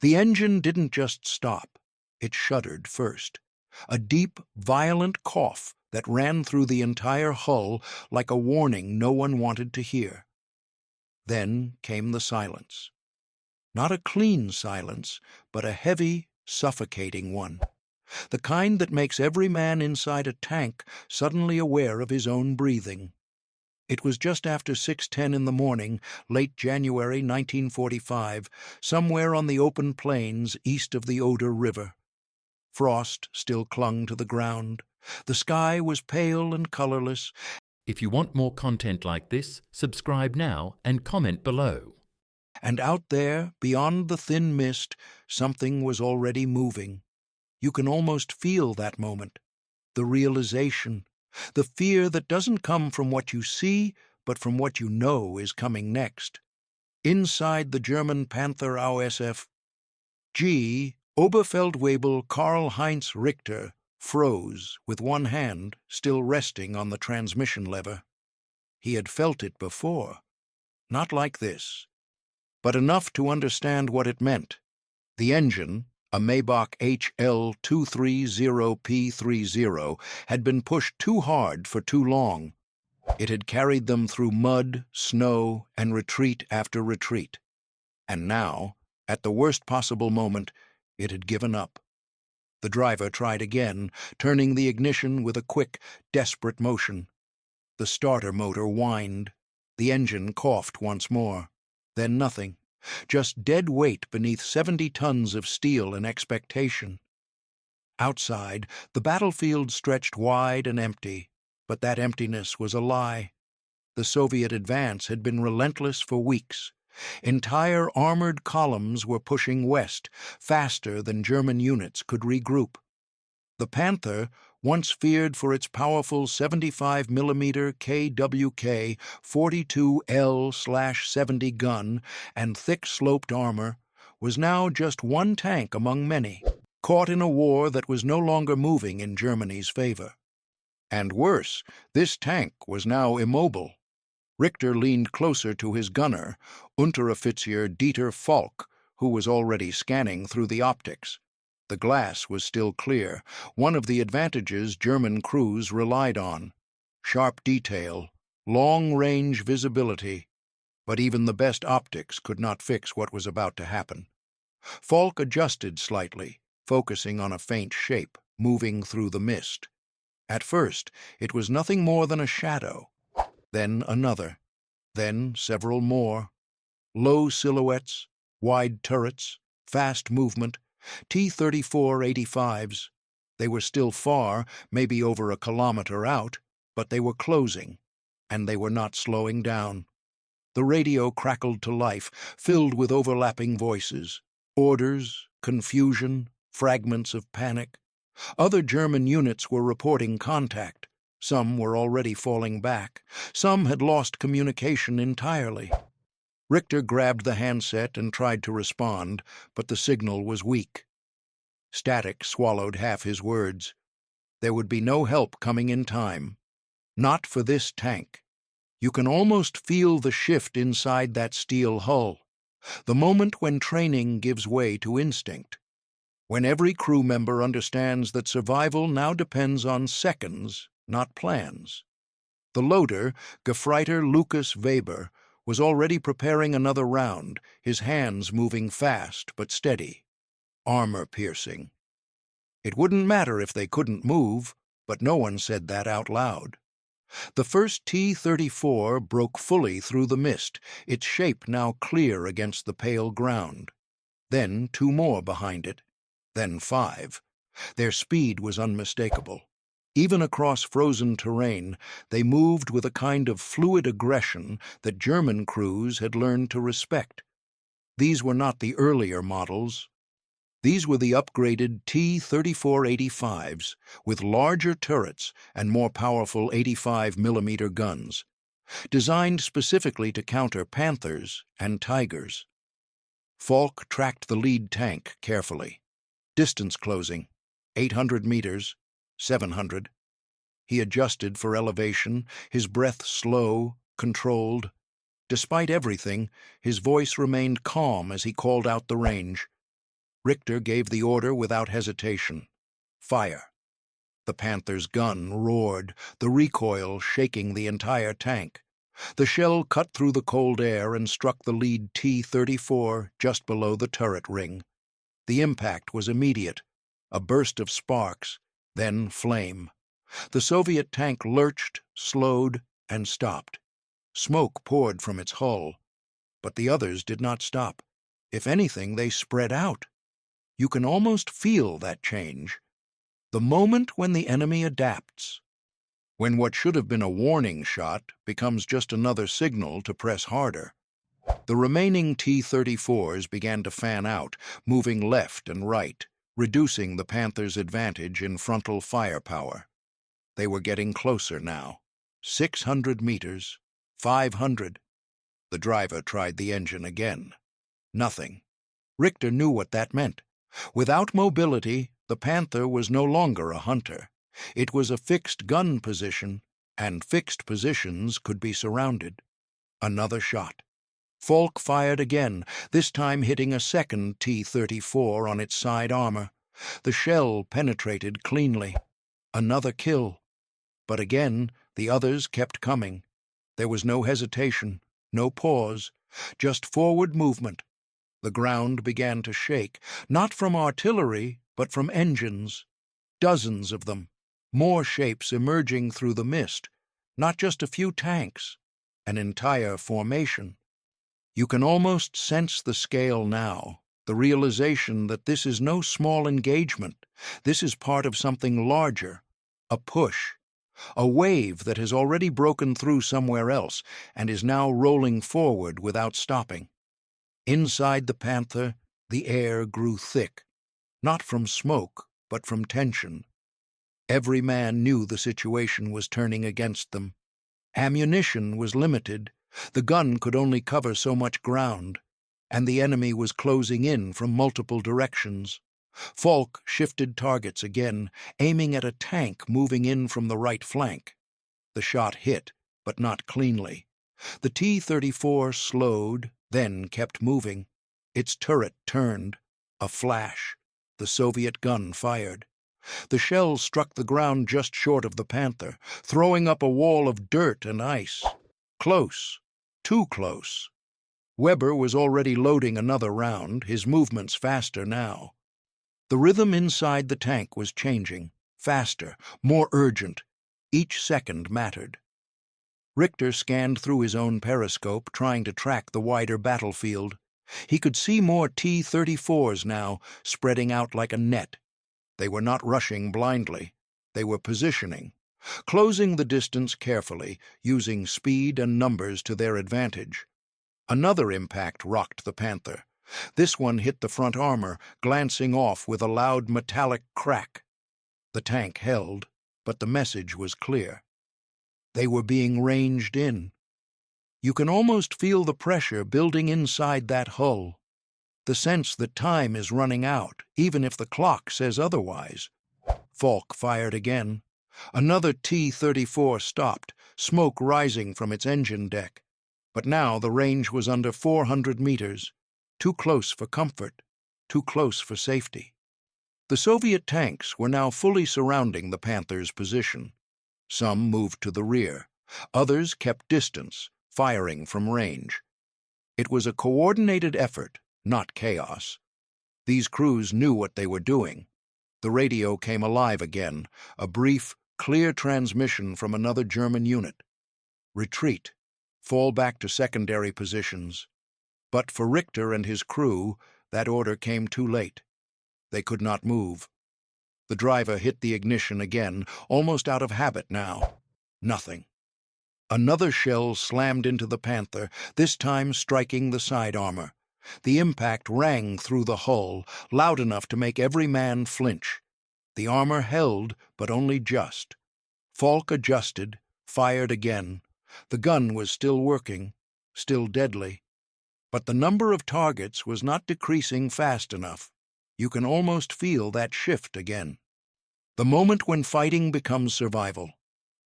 The engine didn't just stop. It shuddered first. A deep, violent cough that ran through the entire hull like a warning no one wanted to hear. Then came the silence. Not a clean silence, but a heavy, suffocating one. The kind that makes every man inside a tank suddenly aware of his own breathing. It was just after 6:10 in the morning, late January 1945, somewhere on the open plains east of the Oder River. Frost still clung to the ground. The sky was pale and colorless. If you want more content like this, subscribe now and comment below. And out there, beyond the thin mist, something was already moving. You can almost feel that moment. The realization. The fear that doesn't come from what you see, but from what you know is coming next. Inside the German Panther Ausf, Oberfeldwebel Karl-Heinz Richter froze with one hand still resting on the transmission lever. He had felt it before. Not like this, but enough to understand what it meant. The engine, a Maybach HL230P30, had been pushed too hard for too long. It had carried them through mud, snow, and retreat after retreat. And now, at the worst possible moment, it had given up. The driver tried again, turning the ignition with a quick, desperate motion. The starter motor whined. The engine coughed once more. Then nothing. Just dead weight beneath 70 tons of steel in expectation. Outside, the battlefield stretched wide and empty, but that emptiness was a lie. The Soviet advance had been relentless for weeks. Entire armored columns were pushing west, faster than German units could regroup. The Panther, once feared for its powerful 75mm KWK 42L/70 gun and thick-sloped armor, was now just one tank among many, caught in a war that was no longer moving in Germany's favor. And worse, this tank was now immobile. Richter leaned closer to his gunner, Unteroffizier Dieter Falk, who was already scanning through the optics. The glass was still clear, one of the advantages German crews relied on. Sharp detail, long-range visibility, but even the best optics could not fix what was about to happen. Falk adjusted slightly, focusing on a faint shape, moving through the mist. At first, it was nothing more than a shadow. Then another. Then several more. Low silhouettes, wide turrets, fast movement, T-34-85s. They were still far, maybe over a kilometer out, but they were closing, and they were not slowing down. The radio crackled to life, filled with overlapping voices. Orders, confusion, fragments of panic. Other German units were reporting contact. Some were already falling back. Some had lost communication entirely. Richter grabbed the handset and tried to respond, but the signal was weak. Static swallowed half his words. There would be no help coming in time. Not for this tank. You can almost feel the shift inside that steel hull. The moment when training gives way to instinct. When every crew member understands that survival now depends on seconds, not plans. The loader, Gefreiter Lucas Weber, was already preparing another round, his hands moving fast but steady. Armor-piercing. It wouldn't matter if they couldn't move, but no one said that out loud. The first T-34 broke fully through the mist, its shape now clear against the pale ground. Then 2 more behind it. Then 5. Their speed was unmistakable. Even across frozen terrain, they moved with a kind of fluid aggression that German crews had learned to respect. These were not the earlier models. These were the upgraded T-34-85s, with larger turrets and more powerful 85mm guns, designed specifically to counter Panthers and Tigers. Falk tracked the lead tank carefully. Distance closing, 800 meters, 700. He adjusted for elevation, his breath slow, controlled. Despite everything, his voice remained calm as he called out the range. Richter gave the order without hesitation. Fire. The Panther's gun roared, the recoil shaking the entire tank. The shell cut through the cold air and struck the lead T-34 just below the turret ring. The impact was immediate. A burst of sparks, then flame. The Soviet tank lurched, slowed, and stopped. Smoke poured from its hull. But the others did not stop. If anything, they spread out. You can almost feel that change. The moment when the enemy adapts. When what should have been a warning shot becomes just another signal to press harder. The remaining T-34s began to fan out, moving left and right, reducing the Panther's advantage in frontal firepower. They were getting closer now. 600 meters, 500. The driver tried the engine again. Nothing. Richter knew what that meant. Without mobility, the Panther was no longer a hunter. It was a fixed gun position, and fixed positions could be surrounded. Another shot. Falk fired again, this time hitting a second T-34 on its side armor. The shell penetrated cleanly. Another kill. But again, the others kept coming. There was no hesitation, no pause, just forward movement. The ground began to shake, not from artillery, but from engines. Dozens of them, more shapes emerging through the mist, not just a few tanks, an entire formation. You can almost sense the scale now, the realization that this is no small engagement. This is part of something larger, a push, a wave that has already broken through somewhere else and is now rolling forward without stopping. Inside the Panther, the air grew thick, not from smoke, but from tension. Every man knew the situation was turning against them. Ammunition was limited. The gun could only cover so much ground, and the enemy was closing in from multiple directions. Falk shifted targets again, aiming at a tank moving in from the right flank. The shot hit, but not cleanly. The T-34 slowed, then kept moving. Its turret turned. A flash. The Soviet gun fired. The shell struck the ground just short of the Panther, throwing up a wall of dirt and ice. Close. Too close. Weber was already loading another round, his movements faster now. The rhythm inside the tank was changing, faster, more urgent. Each second mattered. Richter scanned through his own periscope, trying to track the wider battlefield. He could see more T-34s now, spreading out like a net. They were not rushing blindly. They were positioning, closing the distance carefully, using speed and numbers to their advantage. Another impact rocked the Panther. This one hit the front armor, glancing off with a loud metallic crack. The tank held, but the message was clear. They were being ranged in. You can almost feel the pressure building inside that hull. The sense that time is running out, even if the clock says otherwise. Falk fired again. Another T-34 stopped, smoke rising from its engine deck. But now the range was under 400 meters. Too close for comfort, too close for safety. The Soviet tanks were now fully surrounding the Panther's position. Some moved to the rear. Others kept distance, firing from range. It was a coordinated effort, not chaos. These crews knew what they were doing. The radio came alive again, a brief, clear transmission from another German unit. Retreat. Fall back to secondary positions. But for Richter and his crew, that order came too late. They could not move. The driver hit the ignition again, almost out of habit now. Nothing. Another shell slammed into the Panther, this time striking the side armor. The impact rang through the hull, loud enough to make every man flinch. The armor held, but only just. Falk adjusted, fired again. The gun was still working, still deadly. But the number of targets was not decreasing fast enough. You can almost feel that shift again. The moment when fighting becomes survival,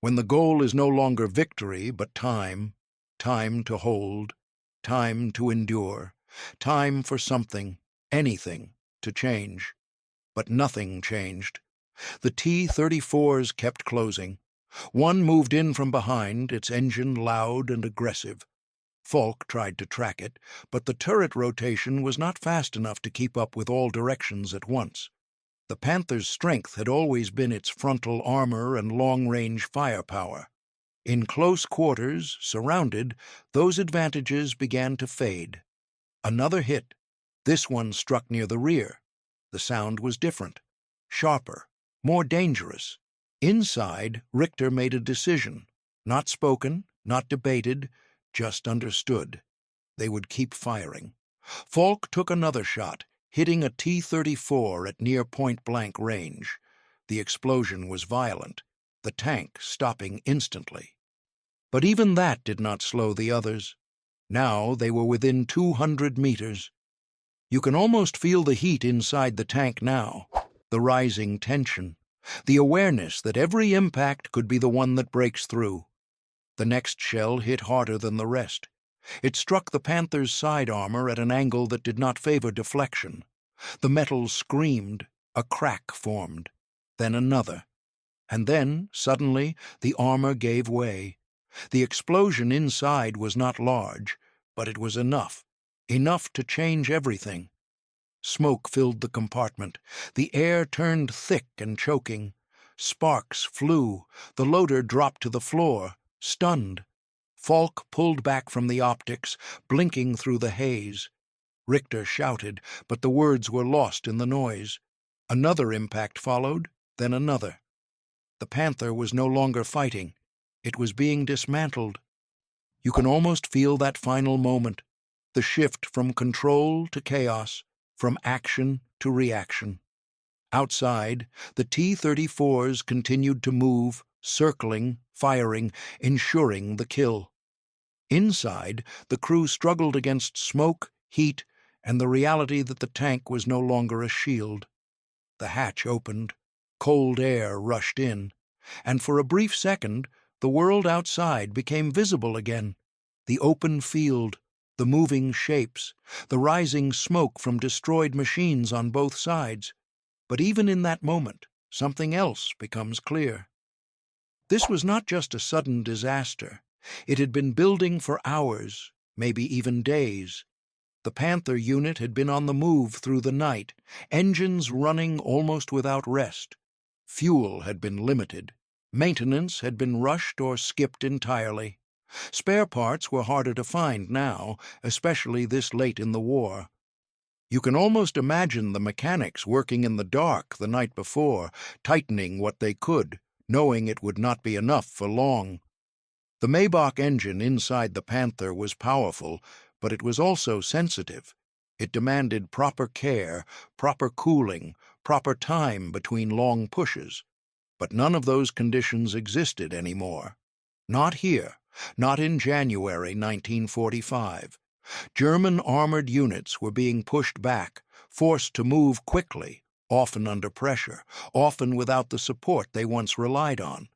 when the goal is no longer victory but time, time to hold, time to endure, time for something, anything, to change. But nothing changed. The T-34s kept closing. One moved in from behind, its engine loud and aggressive. Falk tried to track it, but the turret rotation was not fast enough to keep up with all directions at once. The Panther's strength had always been its frontal armor and long-range firepower. In close quarters, surrounded, those advantages began to fade. Another hit. This one struck near the rear. The sound was different, sharper, more dangerous. Inside, Richter made a decision. Not spoken, not debated, just understood. They would keep firing. Falk took another shot, hitting a T-34 at near point-blank range. The explosion was violent, the tank stopping instantly. But even that did not slow the others. Now they were within 200 meters. You can almost feel the heat inside the tank now, the rising tension, the awareness that every impact could be the one that breaks through. The next shell hit harder than the rest. It struck the Panther's side armor at an angle that did not favor deflection. The metal screamed, a crack formed, then another. And then, suddenly, the armor gave way. The explosion inside was not large, but it was enough to change everything. Smoke filled the compartment. The air turned thick and choking. Sparks flew. The loader dropped to the floor, stunned. Falk pulled back from the optics, blinking through the haze. Richter shouted, but the words were lost in the noise. Another impact followed, then another. The Panther was no longer fighting. It was being dismantled. You can almost feel that final moment, the shift from control to chaos, from action to reaction. Outside, the T-34s continued to move, circling, firing, ensuring the kill. Inside, the crew struggled against smoke, heat, and the reality that the tank was no longer a shield. The hatch opened, cold air rushed in, and for a brief second, the world outside became visible again. The open field, the moving shapes, the rising smoke from destroyed machines on both sides. But even in that moment, something else becomes clear. This was not just a sudden disaster. It had been building for hours, maybe even days. The Panther unit had been on the move through the night, engines running almost without rest. Fuel had been limited. Maintenance had been rushed or skipped entirely. Spare parts were harder to find now, especially this late in the war. You can almost imagine the mechanics working in the dark the night before, tightening what they could, knowing it would not be enough for long. The Maybach engine inside the Panther was powerful, but it was also sensitive. It demanded proper care, proper cooling, proper time between long pushes. But none of those conditions existed anymore. Not here, not in January 1945. German armored units were being pushed back, forced to move quickly, often under pressure, often without the support they once relied on.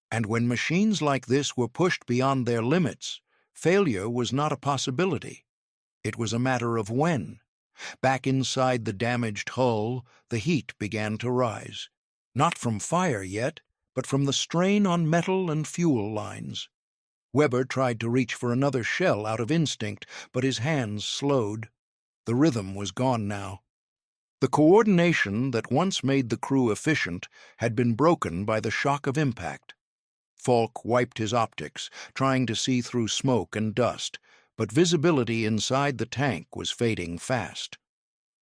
And when machines like this were pushed beyond their limits, failure was not a possibility. It was a matter of when. Back inside the damaged hull, the heat began to rise. Not from fire yet, but from the strain on metal and fuel lines. Weber tried to reach for another shell out of instinct, but his hands slowed. The rhythm was gone now. The coordination that once made the crew efficient had been broken by the shock of impact. Falk wiped his optics, trying to see through smoke and dust, but visibility inside the tank was fading fast.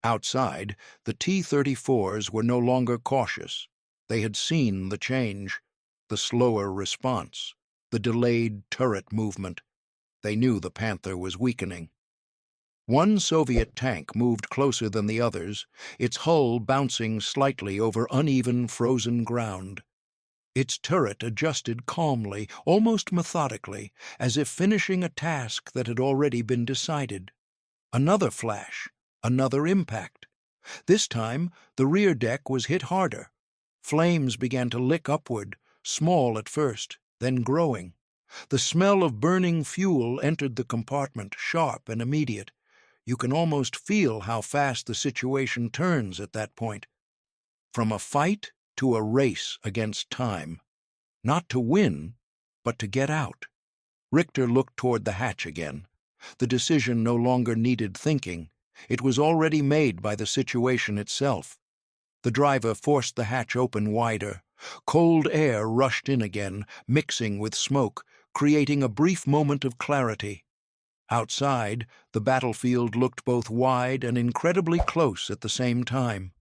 Outside, the T-34s were no longer cautious. They had seen the change, the slower response, the delayed turret movement. They knew the Panther was weakening. One Soviet tank moved closer than the others, its hull bouncing slightly over uneven, frozen ground. Its turret adjusted calmly, almost methodically, as if finishing a task that had already been decided. Another flash, another impact. This time, the rear deck was hit harder. Flames began to lick upward, small at first, then growing. The smell of burning fuel entered the compartment, sharp and immediate. You can almost feel how fast the situation turns at that point. From a fight to a race against time. Not to win, but to get out. Richter looked toward the hatch again. The decision no longer needed thinking. It was already made by the situation itself. The driver forced the hatch open wider. Cold air rushed in again, mixing with smoke, creating a brief moment of clarity. Outside, the battlefield looked both wide and incredibly close at the same time.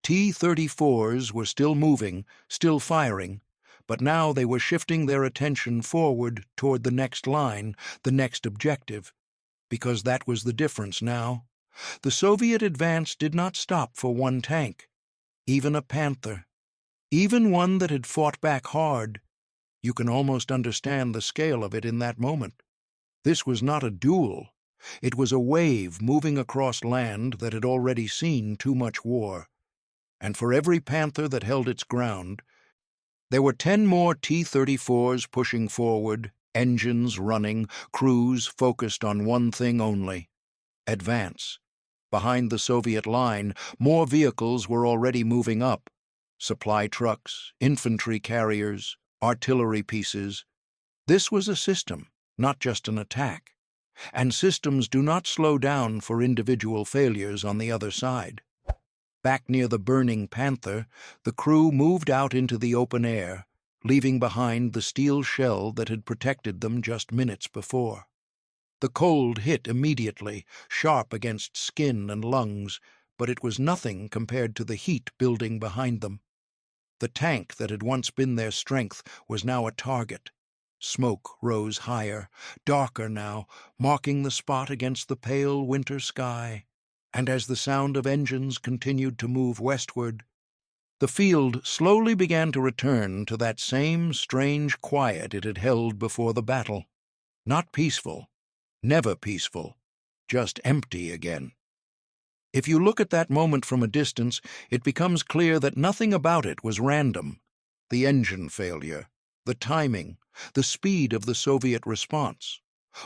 T-34s were still moving, still firing, but now they were shifting their attention forward toward the next line, the next objective, because that was the difference now. The Soviet advance did not stop for one tank, even a Panther, even one that had fought back hard. You can almost understand the scale of it in that moment. This was not a duel. It was a wave moving across land that had already seen too much war. And for every Panther that held its ground, there were 10 more T-34s pushing forward, engines running, crews focused on one thing only: advance. Behind the Soviet line, more vehicles were already moving up. Supply trucks, infantry carriers, artillery pieces. This was a system, not just an attack. And systems do not slow down for individual failures on the other side. Back near the burning Panther, the crew moved out into the open air, leaving behind the steel shell that had protected them just minutes before. The cold hit immediately, sharp against skin and lungs, but it was nothing compared to the heat building behind them. The tank that had once been their strength was now a target. Smoke rose higher, darker now, marking the spot against the pale winter sky. And as the sound of engines continued to move westward, the field slowly began to return to that same strange quiet it had held before the battle. Not peaceful, never peaceful, just empty again. If you look at that moment from a distance, it becomes clear that nothing about it was random. The engine failure, the timing, the speed of the Soviet response.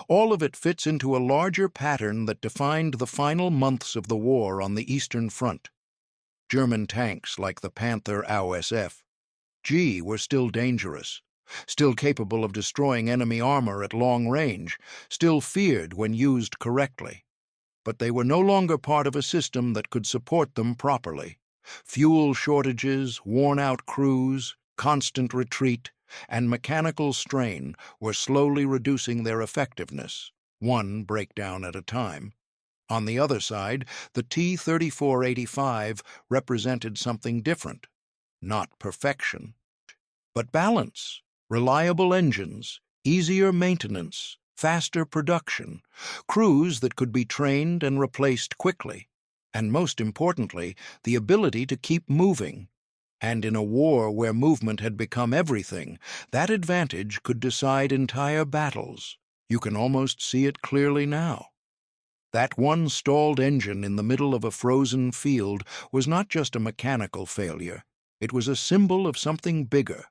All of it fits into a larger pattern that defined the final months of the war on the Eastern Front. German tanks like the Panther Ausf. G were still dangerous, still capable of destroying enemy armor at long range, still feared when used correctly. But they were no longer part of a system that could support them properly. Fuel shortages, worn-out crews, constant retreat, and mechanical strain were slowly reducing their effectiveness, one breakdown at a time. On the other side, the T-34-85 represented something different. Not perfection, but balance, reliable engines, easier maintenance, faster production, crews that could be trained and replaced quickly, and most importantly, the ability to keep moving. And in a war where movement had become everything, that advantage could decide entire battles. You can almost see it clearly now. That one stalled engine in the middle of a frozen field was not just a mechanical failure. It was a symbol of something bigger.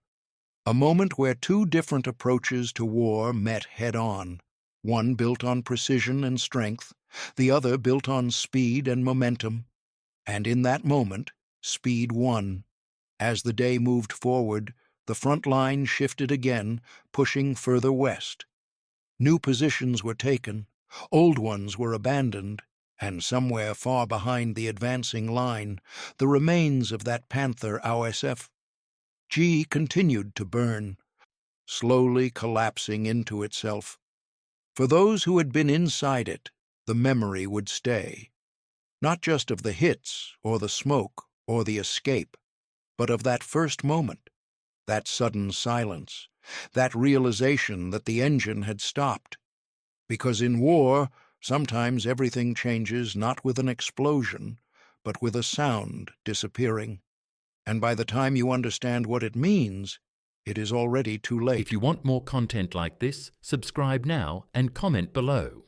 A moment where two different approaches to war met head-on. One built on precision and strength, the other built on speed and momentum. And in that moment, speed won. As the day moved forward, the front line shifted again, pushing further west. New positions were taken, old ones were abandoned, and somewhere far behind the advancing line, the remains of that Panther Ausf. G continued to burn, slowly collapsing into itself. For those who had been inside it, the memory would stay, not just of the hits or the smoke or the escape, but of that first moment, that sudden silence, that realization that the engine had stopped. Because in war, sometimes everything changes not with an explosion, but with a sound disappearing. And by the time you understand what it means, it is already too late. If you want more content like this, subscribe now and comment below.